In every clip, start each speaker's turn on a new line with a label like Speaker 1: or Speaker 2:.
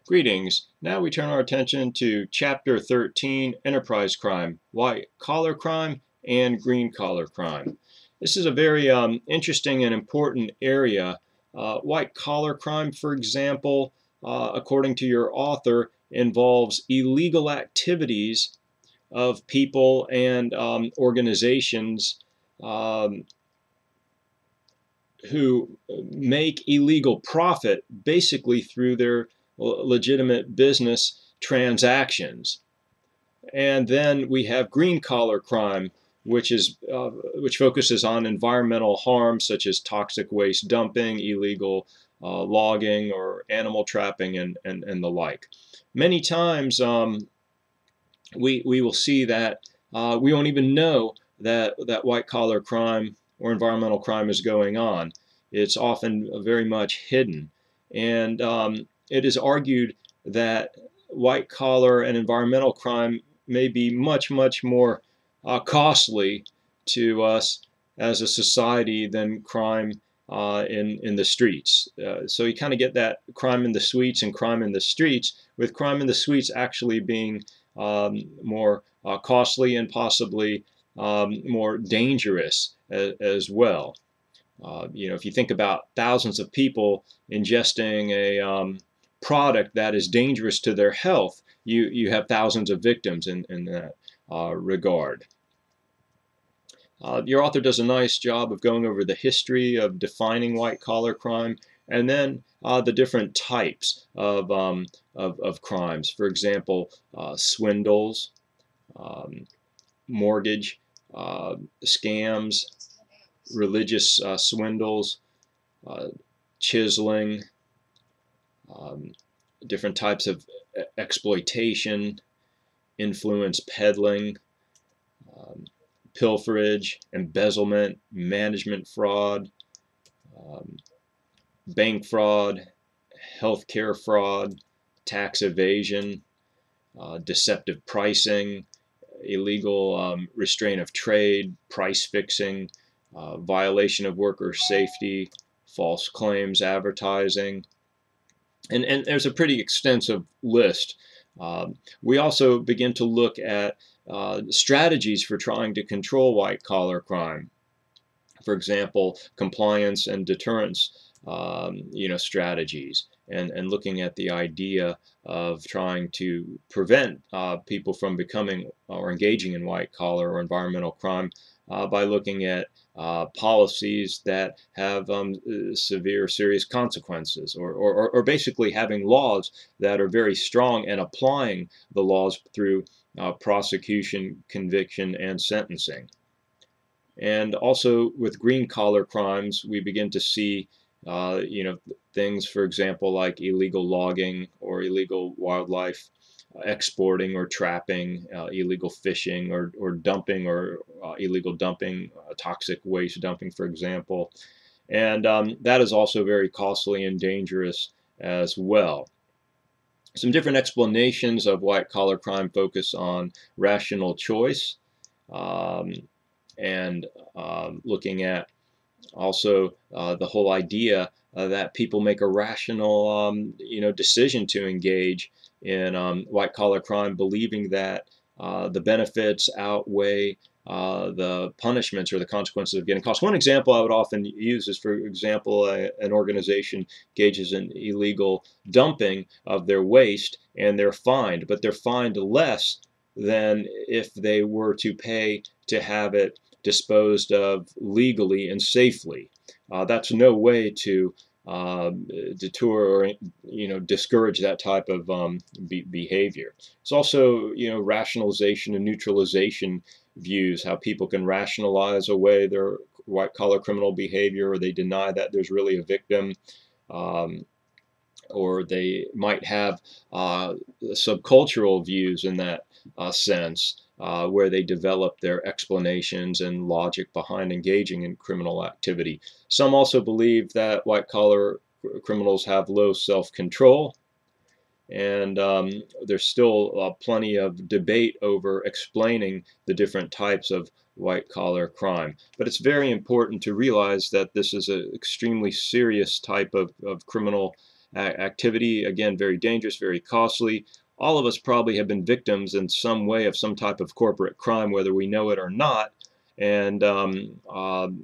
Speaker 1: Greetings. Now we turn our attention to Chapter 13, Enterprise Crime, White-Collar Crime and Green-Collar Crime. This is a very interesting and important area. White-collar crime, for example, according to your author, involves illegal activities of people and organizations um, who make illegal profit basically through their legitimate business transactions. And then we have green collar crime, which focuses on environmental harm such as toxic waste dumping, illegal logging, or animal trapping, and the like. Many times we will see that we won't even know that white collar crime or environmental crime is going on. It's often very much hidden. And it is argued that white collar and environmental crime may be much, much more costly to us as a society than crime in the streets. So you kind of get that crime in the suites and crime in the streets, with crime in the suites actually being more costly and possibly more dangerous as well. If you think about thousands of people ingesting a product that is dangerous to their health, you have thousands of victims in that regard. Your author does a nice job of going over the history of defining white-collar crime, and then the different types of crimes. For example, swindles, mortgage scams, religious swindles, chiseling, different types of exploitation, influence peddling, pilferage, embezzlement, management fraud, bank fraud, healthcare fraud, tax evasion, deceptive pricing, illegal restraint of trade, price fixing, violation of worker safety, false claims advertising, and there's a pretty extensive list. We also begin to look at strategies for trying to control white-collar crime. For example, compliance and deterrence strategies, and looking at the idea of trying to prevent people from becoming or engaging in white-collar or environmental crime by looking at policies that have severe, serious consequences, or basically having laws that are very strong and applying the laws through prosecution, conviction, and sentencing. And also with green-collar crimes, we begin to see things, for example, like illegal logging or illegal wildlife exporting or trapping, illegal fishing or dumping or illegal dumping, toxic waste dumping, for example. And that is also very costly and dangerous as well. Some different explanations of white-collar crime focus on rational choice and looking at also the whole idea that people make a rational decision to engage in white-collar crime, believing that the benefits outweigh the punishments or the consequences of getting caught. One example I would often use is, for example, an organization engages in illegal dumping of their waste, and they're fined, but they're fined less than if they were to pay to have it disposed of legally and safely. That's no way to deter or discourage that type of behavior. It's also rationalization and neutralization views, how people can rationalize away their white-collar criminal behavior, or they deny that there's really a victim, or they might have subcultural views in that sense, where they develop their explanations and logic behind engaging in criminal activity. Some also believe that white-collar criminals have low self-control, and there's still plenty of debate over explaining the different types of white-collar crime. But it's very important to realize that this is an extremely serious type of criminal activity. Again, very dangerous, very costly. All of us probably have been victims in some way of some type of corporate crime, whether we know it or not. And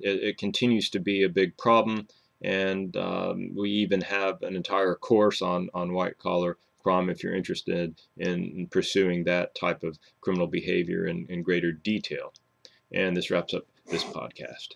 Speaker 1: it continues to be a big problem. And we even have an entire course on white collar crime if you're interested in pursuing that type of criminal behavior in greater detail. And this wraps up this podcast.